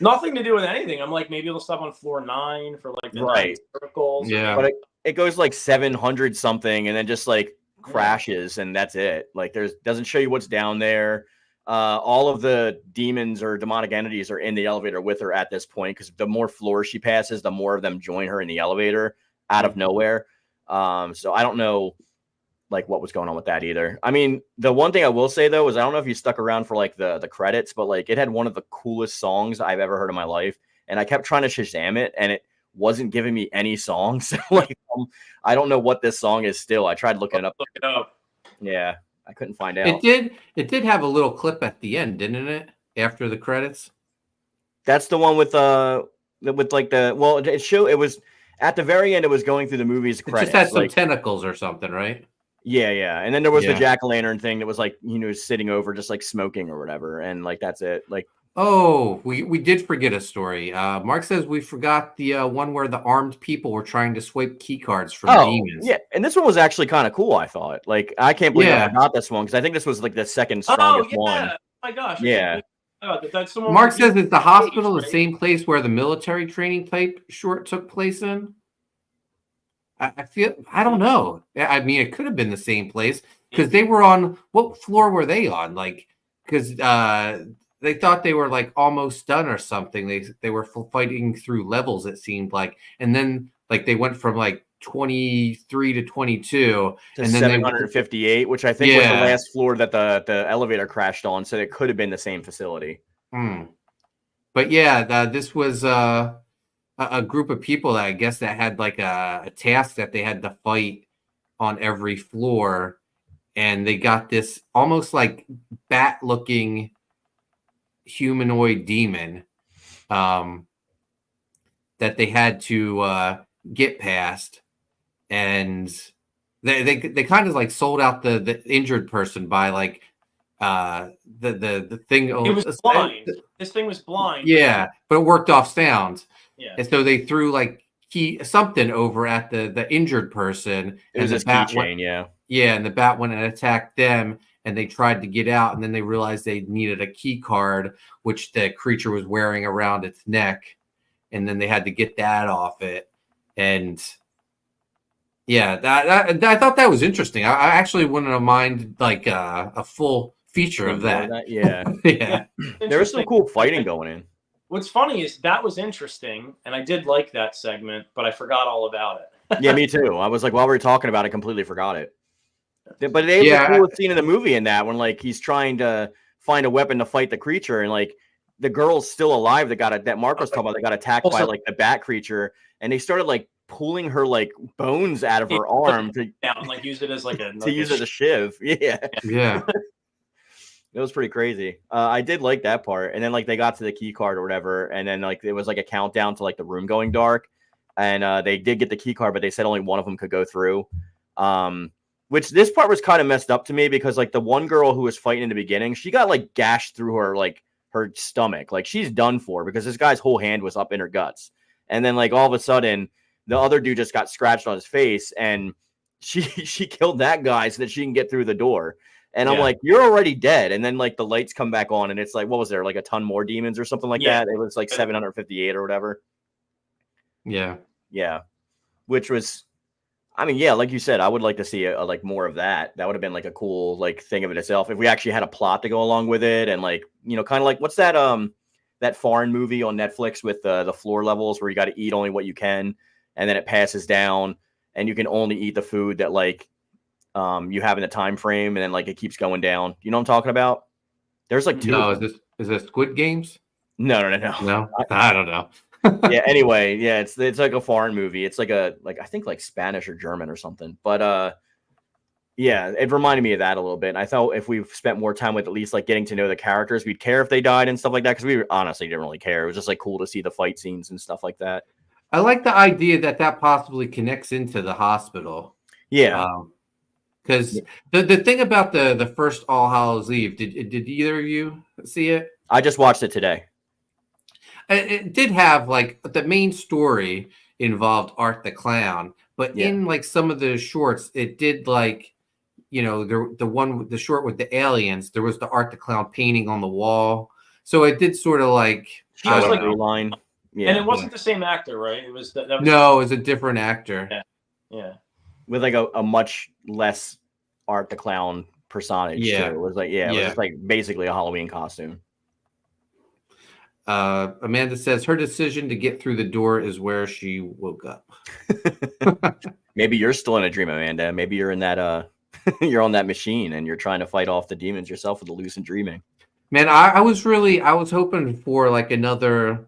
Nothing to do with anything. I'm like, maybe they'll stop on floor 9 for like the 9 circles. Yeah. But it goes like 700 something, and then just like crashes, and that's it. Like doesn't show you what's down there. All of the demons or demonic entities are in the elevator with her at this point, because the more floors she passes, the more of them join her in the elevator out of nowhere. So I don't know like what was going on with that either. I mean, the one thing I will say though is I don't know if you stuck around for like the credits, but like it had one of the coolest songs I've ever heard in my life, and I kept trying to Shazam it, and it wasn't giving me any songs. Like I don't know what this song is still. I tried looking it up. Look it up. Yeah. I couldn't find out. It did have a little clip at the end, didn't it? After the credits. That's the one with like it was at the very end. It was going through the movie's credits. It just had some tentacles or something, right? Yeah. And then there was the jack-o'-lantern thing that was like, sitting over just like smoking or whatever, and like that's it. Like, oh, we did forget a story. Mark says we forgot the one where the armed people were trying to swipe key cards from demons. Yeah, and this one was actually kind of cool, I thought. Like, I can't believe I forgot this one, because I think this was like the second strongest one. Oh my gosh. Yeah. That's Mark says, is the hospital the same place where the military training type short took place in? I don't know. I mean, it could have been the same place, because they were on, what floor were they on? Like, because they thought they were like almost done or something. They were fighting through levels, it seemed like, and then like they went from like 23 to 22 and then 758, which I think was the last floor that the elevator crashed on. So it could have been the same facility. But yeah, this was a group of people that I guess that had like a task that they had to fight on every floor, and they got this almost like bat looking humanoid demon that they had to get past, and they kind of like sold out the injured person by like the thing. It was blind. This thing was blind. Yeah, but it worked off sound. Yeah. And so they threw like something over at the injured person. It was a keychain, yeah. Yeah, and the bat went and attacked them, and they tried to get out, and then they realized they needed a key card, which the creature was wearing around its neck, and then they had to get that off it. And yeah, that I thought that was interesting. I actually wouldn't have minded like a full feature of that. Yeah. Yeah. There was some cool fighting going in. What's funny is that was interesting, and I did like that segment, but I forgot all about it. Yeah, me too. I was like, while we were talking about it, I completely forgot it. But it was the coolest scene in the movie in that when like he's trying to find a weapon to fight the creature, and like the girl's still alive that Mark was talking about, that got attacked by like the bat creature, and they started like pulling her like bones out of her arm to like use it as like a use it as a shiv. Yeah. It was pretty crazy. I did like that part. And then like they got to the key card or whatever, and then like it was like a countdown to like the room going dark, and they did get the key card, but they said only one of them could go through. Which this part was kind of messed up to me, because like the one girl who was fighting in the beginning, she got like gashed through her stomach. Like she's done for, because this guy's whole hand was up in her guts. And then like all of a sudden the other dude just got scratched on his face, and she killed that guy so that she can get through the door. And I'm like, you're already dead. And then like the lights come back on, and it's like, what was there? Like a ton more demons or something like that. It was like 758 or whatever. Yeah. Yeah. Which was, I mean, yeah, like you said, I would like to see like more of that. That would have been like a cool like thing of it itself if we actually had a plot to go along with it, and like kind of like what's that foreign movie on Netflix with the floor levels where you got to eat only what you can, and then it passes down, and you can only eat the food that like you have in the time frame, and then like it keeps going down. You know what I'm talking about? There's like two. No, is this Squid Games? No. No, I don't know. Yeah. Anyway, yeah, it's like a foreign movie. It's like I think like Spanish or German or something. But yeah, it reminded me of that a little bit. And I thought if we spent more time with at least like getting to know the characters, we'd care if they died and stuff like that. Because we honestly didn't really care. It was just like cool to see the fight scenes and stuff like that. I like the idea that possibly connects into the hospital. Yeah. Because the thing about the first All Hallows Eve, did either of you see it? I just watched it today. It did have like the main story involved Art the Clown, but in like some of the shorts, it did like the short with the aliens. There was the Art the Clown painting on the wall, so it did sort of like He was like line. Yeah, and it wasn't the same actor, right? It was that was no, it was a different actor. Yeah. With like a much less Art the Clown personage. Yeah. Too. It was like it was just like basically a Halloween costume. Amanda says her decision to get through the door is where she woke up. Maybe you're still in a dream, Amanda. Maybe you're in that you're on that machine and you're trying to fight off the demons yourself with the lucid dreaming. Man, I was hoping for like another,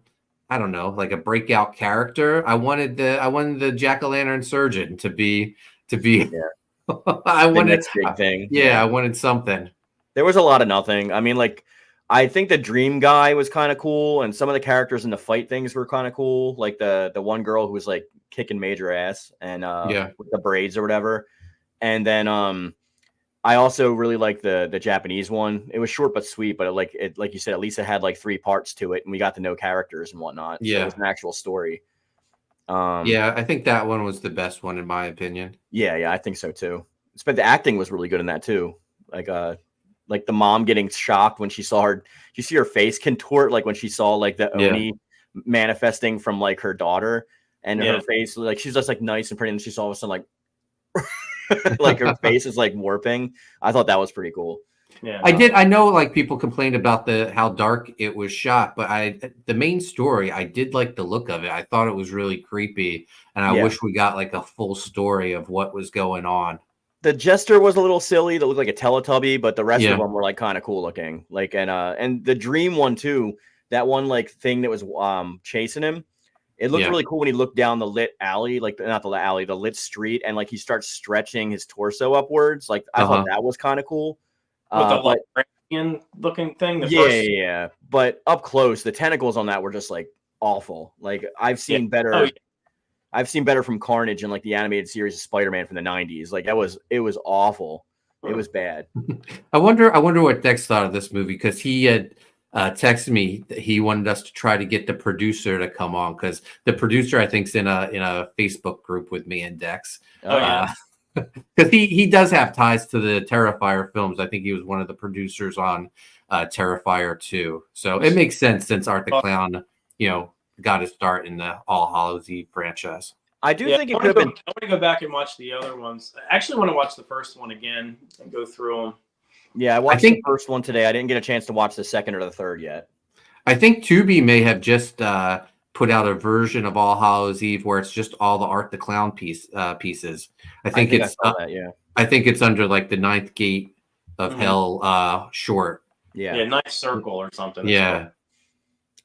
I don't know, like a breakout character. I wanted the jack-o'-lantern surgeon to be I wanted the big thing. Yeah, I wanted something. There was a lot of nothing. I mean, like I think the dream guy was kind of cool, and some of the characters in the fight things were kind of cool. Like the one girl who was like kicking major ass and with the braids or whatever. And then I also really like the Japanese one. It was short but sweet, but like you said, at least it had like 3 parts to it, and we got to know characters and whatnot. Yeah, so it was an actual story. Yeah, I think that one was the best one in my opinion. Yeah, I think so too. But the acting was really good in that too. Like the mom getting shocked when she saw her. You see her face contort, like when she saw like the Oni manifesting from like her daughter, and her face, like she's just like nice and pretty, and she saw all of a sudden like like her face is like warping. I thought that was pretty cool. Yeah, I know like people complained about how dark it was shot, but the main story, I did like the look of it. I thought it was really creepy, and I wish we got like a full story of what was going on. The jester was a little silly. That looked like a Teletubby, but the rest of them were like kind of cool looking. Like and the dream one too. That one like thing that was chasing him. It looked really cool when he looked down the lit alley, like not the alley, the lit street, and like he starts stretching his torso upwards. Like I thought that was kind of cool. With the Librarian looking thing. Yeah. But up close, the tentacles on that were just like awful. Like I've seen better. Oh, yeah. I've seen better from Carnage in like the animated series of Spider-Man from the 90s. Like it was awful. It was bad. I wonder what Dex thought of this movie, because he had texted me that he wanted us to try to get the producer to come on, because the producer I think's in a Facebook group with me and Dex. Because he does have ties to the Terrifier films. I think he was one of the producers on Terrifier 2. So it makes sense since Art the Clown, got his start in the All Hallows Eve franchise. I do think it could have been. I want to go back and watch the other ones. I actually want to watch the first one again and go through them. Yeah, I watched the first one today. I didn't get a chance to watch the second or the third yet. I think Tubi may have just put out a version of All Hallows Eve where it's just all the Art the Clown pieces. I think it's I think it's under like the Ninth Gate of Hell short. Yeah, Ninth Circle or something. Yeah.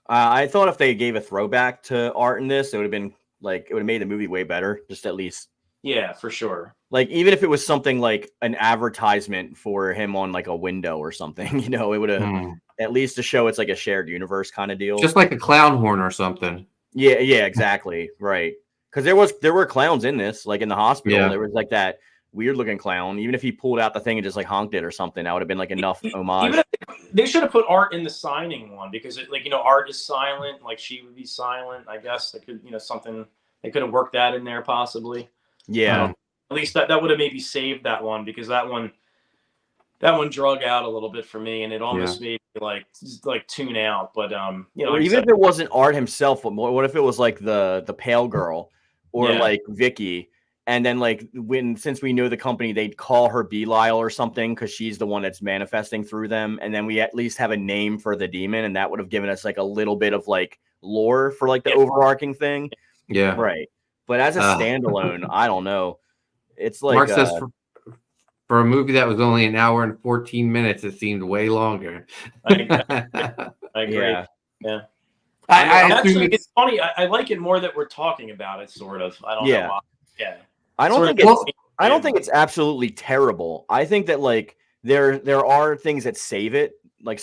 I thought if they gave a throwback to Art in this, it would have been like it would have made the movie way better. Just at least. Yeah, for sure. Like even if it was something like an advertisement for him on like a window or something, it would have at least to show it's like a shared universe kind of deal. Just like a clown horn or something. Yeah, exactly. Right. Because there were clowns in this, like in the hospital. Yeah. There was like that weird looking clown. Even if he pulled out the thing and just like honked it or something, that would have been like enough homage. They should have put Art in the signing one, because Art is silent, like she would be silent. I guess they could, something they could have worked that in there possibly. Yeah. At least that would have maybe saved that one, because that one drug out a little bit for me, and it almost made me like tune out. But or even if it wasn't Art himself, what if it was like the pale girl or like Vicky, And then like since we know the company, they'd call her Belial or something because she's the one that's manifesting through them. And then we at least have a name for the demon, and that would have given us like a little bit of like lore for like the overarching thing. Yeah. Right. But as a standalone, I don't know. It's like Mark says for a movie that was only an hour and 14 minutes, it seemed way longer. I agree. Yeah. Actually, it's funny. I like it more that we're talking about it, sort of. I don't know why. Yeah. I don't think it's absolutely terrible. I think that like there are things that save it, like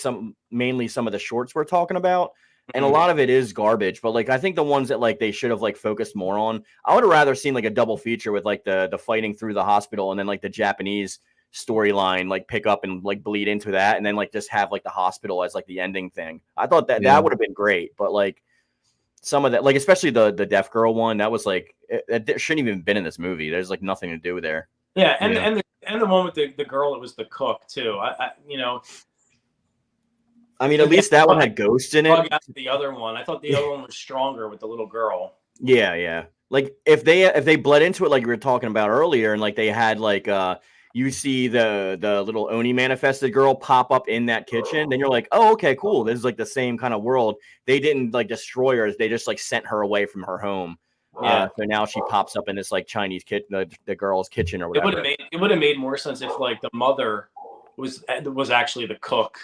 mainly some of the shorts we're talking about. And a lot of it is garbage, but like I think the ones that like they should have like focused more on, I would have rather seen like a double feature with like the fighting through the hospital and then like the Japanese storyline like pick up and like bleed into that, and then like just have like the hospital as like the ending thing. I thought that would have been great, but like some of that, like especially the deaf girl one, that was like it shouldn't even been in this movie. There's like nothing to do there. Yeah, and the one with the girl that was the cook too. I mean, at least that one had ghosts in it. The other one, I thought the other one was stronger with the little girl. Yeah. Like if they bled into it, like we were talking about earlier, and like they had like you see the little Oni manifested girl pop up in that kitchen, then you're like, oh, okay, cool. This is like the same kind of world. They didn't like destroy her; they just like sent her away from her home. Yeah. So now she pops up in this like Chinese kitchen, the girl's kitchen or whatever. It would have made more sense if like the mother was actually the cook.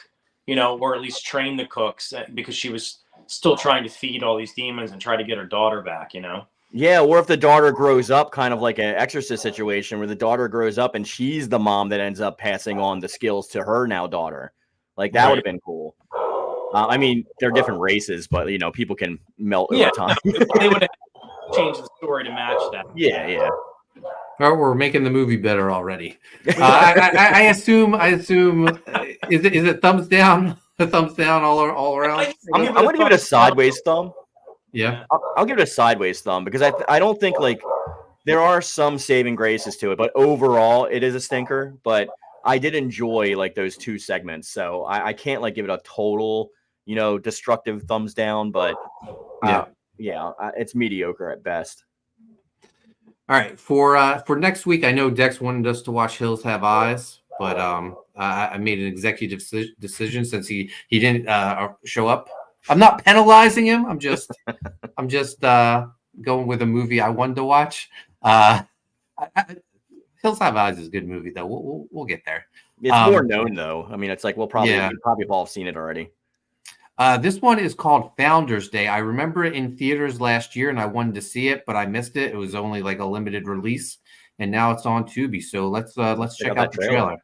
Or at least train the cooks, because she was still trying to feed all these demons and try to get her daughter back, Yeah, or if the daughter grows up, kind of like an Exorcist situation where the daughter grows up and she's the mom that ends up passing on the skills to her now daughter. Like that would have been cool. I mean, they're different races, but people can melt over time. They would have changed the story to match that. Yeah. Oh, we're making the movie better already. I assume. Is it thumbs down? Thumbs down all around. I'm going to give it a sideways thumb. Yeah, I'll give it a sideways thumb because I don't think like there are some saving graces to it, but overall it is a stinker. But I did enjoy like those two segments, so I can't like give it a total destructive thumbs down. But it's mediocre at best. All right, for next week, I know Dex wanted us to watch Hills Have Eyes, but I made an executive decision since he didn't show up. I'm not penalizing him. I'm just going with a movie I wanted to watch. Hills Have Eyes is a good movie though. We'll get there. It's more known though. I mean, it's like we'll probably all seen it already. This one is called Founders Day. I remember it in theaters last year, and I wanted to see it, but I missed it. It was only like a limited release, and now it's on Tubi. So let's check out the trailer.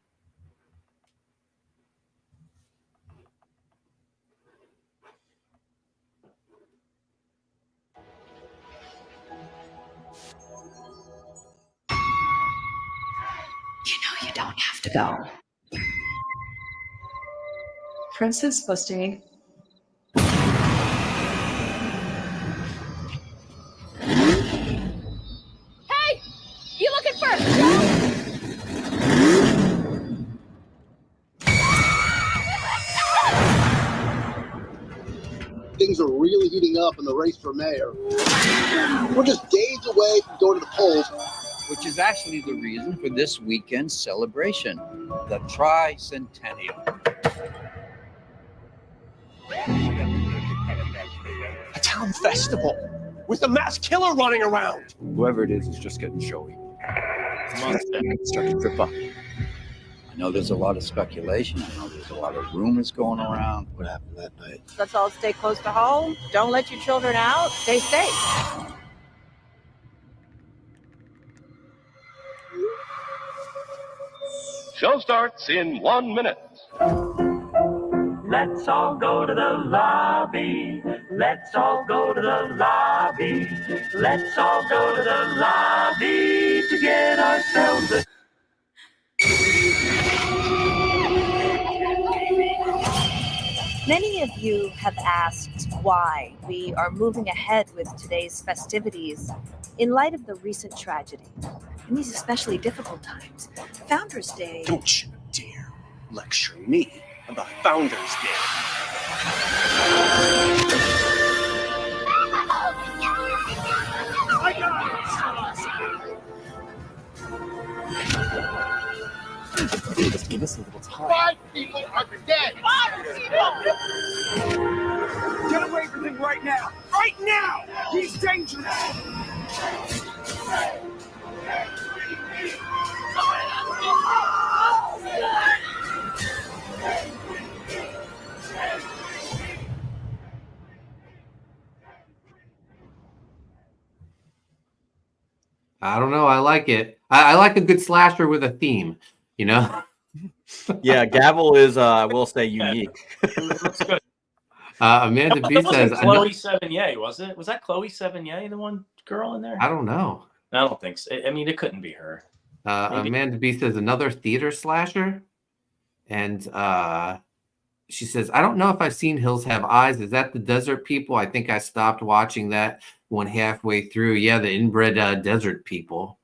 You don't have to go. Princess Pussy. You looking for? Things are really heating up in the race for mayor. We're just days away from going to the polls. Which is actually the reason for this weekend's celebration, the Tricentennial. A town festival with a mass killer running around. Whoever it is just getting showy. Start to trip up. I know there's a lot of speculation. I know there's a lot of rumors going around. What happened that night? Let's all stay close to home. Don't let your children out. Stay safe. Show starts in 1 minute. Let's all go to the lobby. Let's all go to the lobby. Let's all go to the lobby to get ourselves a... Many of you have asked why we are moving ahead with today's festivities in light of the recent tragedy. In these especially difficult times, Founders Day... Don't you dare lecture me about Founders Day. Just give us a little time. 5 people are dead. 5 people! Get away from him right now! Right now! He's dangerous! I don't know. I like it. I like a good slasher with a theme, you know? Yeah, Gavel is, I will say, unique. Looks good. Amanda B That says, wasn't Chloe Sevigny, was it? Was that Chloe Sevigny, the one girl in there? I don't know. I don't think so. I mean, it couldn't be her. Amanda B says, another theater slasher. And she says, I don't know if I've seen Hills Have Eyes. Is that the Desert People? I think I stopped watching that one halfway through. Yeah, the inbred Desert People.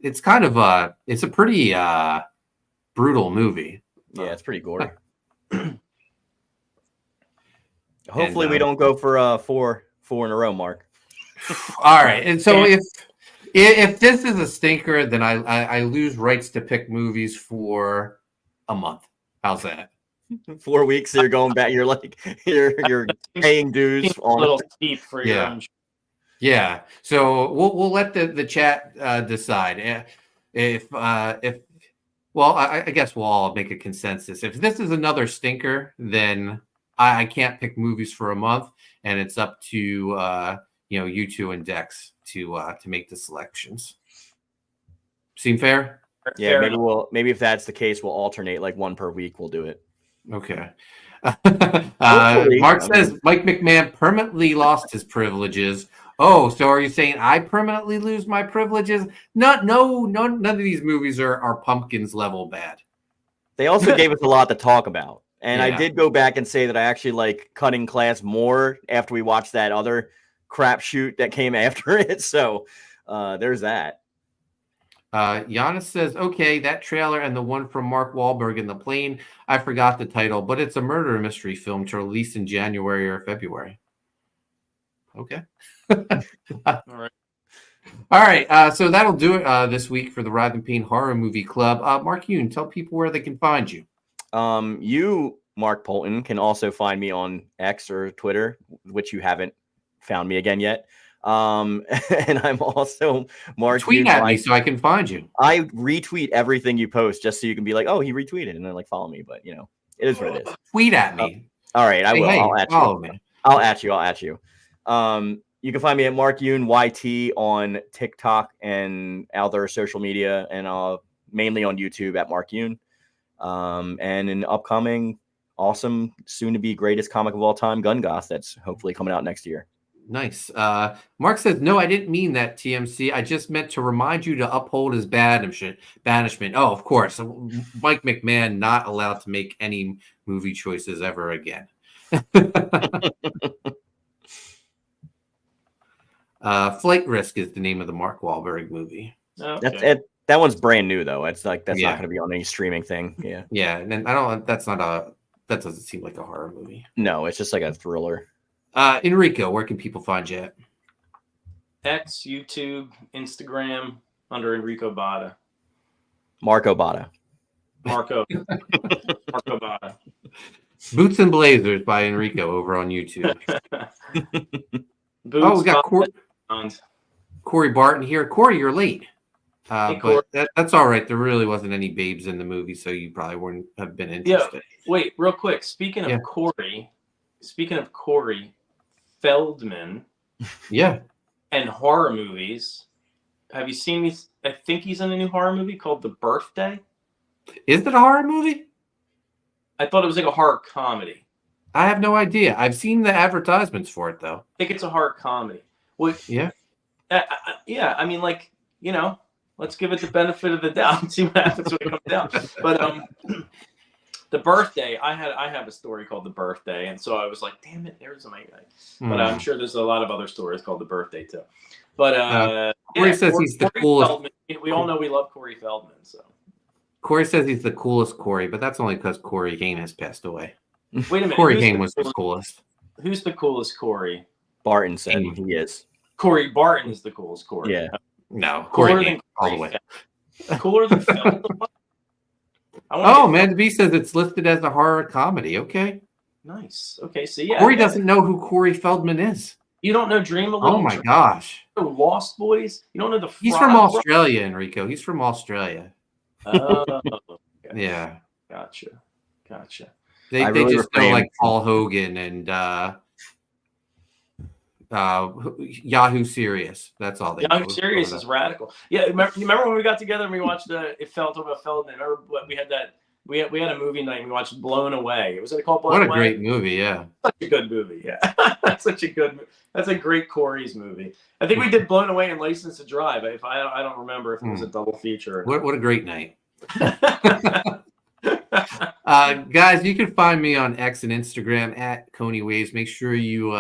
It's kind of it's a pretty brutal movie. Yeah, it's pretty gory. Hopefully we don't go for four in a row, Mark. All right. And so if this is a stinker, then I lose rights to pick movies for a month. How's that? 4 weeks, you're going back. You're like you're paying dues on a little steep for your own. Yeah. So we'll let the chat decide. If well, I guess we'll all make a consensus. If this is another stinker, then I can't pick movies for a month, and it's up to you two and Dex to make the selections. Seem fair? Yeah, maybe if that's the case, we'll alternate like one per week. We'll do it. Okay. Mark says Mike McMahon permanently lost his privileges. Oh, so are you saying I permanently lose my privileges? None of these movies are Pumpkins level bad. They also gave us a lot to talk about. And Yeah. I did go back and say that I actually like Cutting Class more after we watched that other crap shoot that came after it. So there's that. Giannis says, okay, that trailer and the one from Mark Wahlberg in the plane, I forgot the title, but it's a murder mystery film to release in January or February. Okay. All right. All right. So that'll do it this week for the Writhe Payne Horror Movie Club. Mark Yoon, tell people where they can find you. You, Mark Poulton, can also find me on X or Twitter, which you haven't found me again yet. And I'm also Mark. Tweet at me so I can find you. I retweet everything you post just so you can be like, oh, he retweeted, and then like follow me. But it is what it is. Tweet at me. All right, I will. Hey, I'll at follow you. me. I'll at you. You can find me at Mark Yoon YT on TikTok and other social media, and mainly on YouTube at Mark Yoon. And an upcoming, awesome, soon-to-be greatest comic of all time, Gun Goth, that's hopefully coming out next year. Nice. Mark says, no, I didn't mean that, TMC. I just meant to remind you to uphold his banishment. Oh, of course. Mike McMahon not allowed to make any movie choices ever again. Flight Risk is the name of the Mark Wahlberg movie. Okay. That's it. That one's brand new though. It's like that's Yeah. not going to be on any streaming thing. Yeah. Yeah, and then that doesn't seem like a horror movie. No, it's just like a thriller. Enrico, where can people find you at? X, YouTube, Instagram under Enrico Botta. Marco Botta. Marco Botta. Boots and Blazers by Enrico over on YouTube. Boots, we got Corey Barton here. Corey, you're late. Hey, Corey. But that's all right. There really wasn't any babes in the movie, so you probably wouldn't have been interested. Wait, real quick. Speaking of Corey Feldman. Yeah. And horror movies. Have you seen these? I think he's in a new horror movie called The Birthday. Is it a horror movie? I thought it was like a horror comedy. I have no idea. I've seen the advertisements for it, though. I think it's a horror comedy. Well, yeah. Yeah. I mean, like, let's give it the benefit of the doubt and see what happens when it comes down. But The Birthday, I have a story called The Birthday, and so I was like, damn it, there's my guy. But I'm sure there's a lot of other stories called The Birthday too. But Corey says he's the coolest. Feldman, we all know we love Corey Feldman. So Corey says he's the coolest Corey, but that's only because Corey Haim has passed away. wait a minute, Corey Haim was the coolest. Who's the coolest Corey? Barton said he is. Corey Barton is the coolest Corey. Yeah. No, Cooler Corey than Haim, all the way. Cooler than Feldman. Oh, man, the B says it's listed as a horror comedy. Okay. Nice. Okay, so yeah. Corey doesn't know who Corey Feldman is. You don't know Dream a Little? Oh, my gosh. Lost Boys? You don't know the He's from Australia, Enrico. He's from Australia. Oh. Okay. Yeah. Gotcha. They really just know refrain- like Paul Hogan and Yahoo Serious. That's all they know. Yahoo Serious is radical. Yeah, you remember when we got together and we watched It Felt About Feldman? Remember what we had that? We had a movie night and we watched Blown Away. Was it called Blown Away? What a great movie, yeah. Such a good movie, yeah. That's a great Corey's movie. I think we did Blown Away and License to Drive. I don't remember if it was a double feature. What a great night. Guys, you can find me on X and Instagram at Koni Waves. Make sure you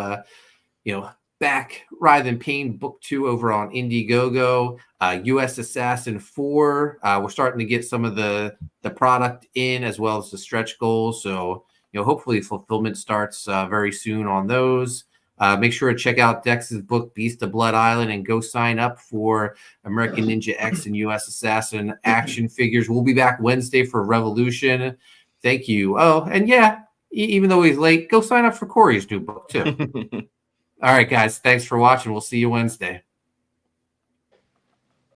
back Writhe Payne Book 2 over on Indiegogo. US Assassin 4. We're starting to get some of the product in as well as the stretch goals. So hopefully fulfillment starts very soon on those. Make sure to check out Dex's book Beast of Blood Island and go sign up for American Ninja X and US Assassin action figures. We'll be back Wednesday for Revolution. Thank you. Oh, and yeah, even though he's late, go sign up for Corey's new book too. All right, guys. Thanks for watching. We'll see you Wednesday.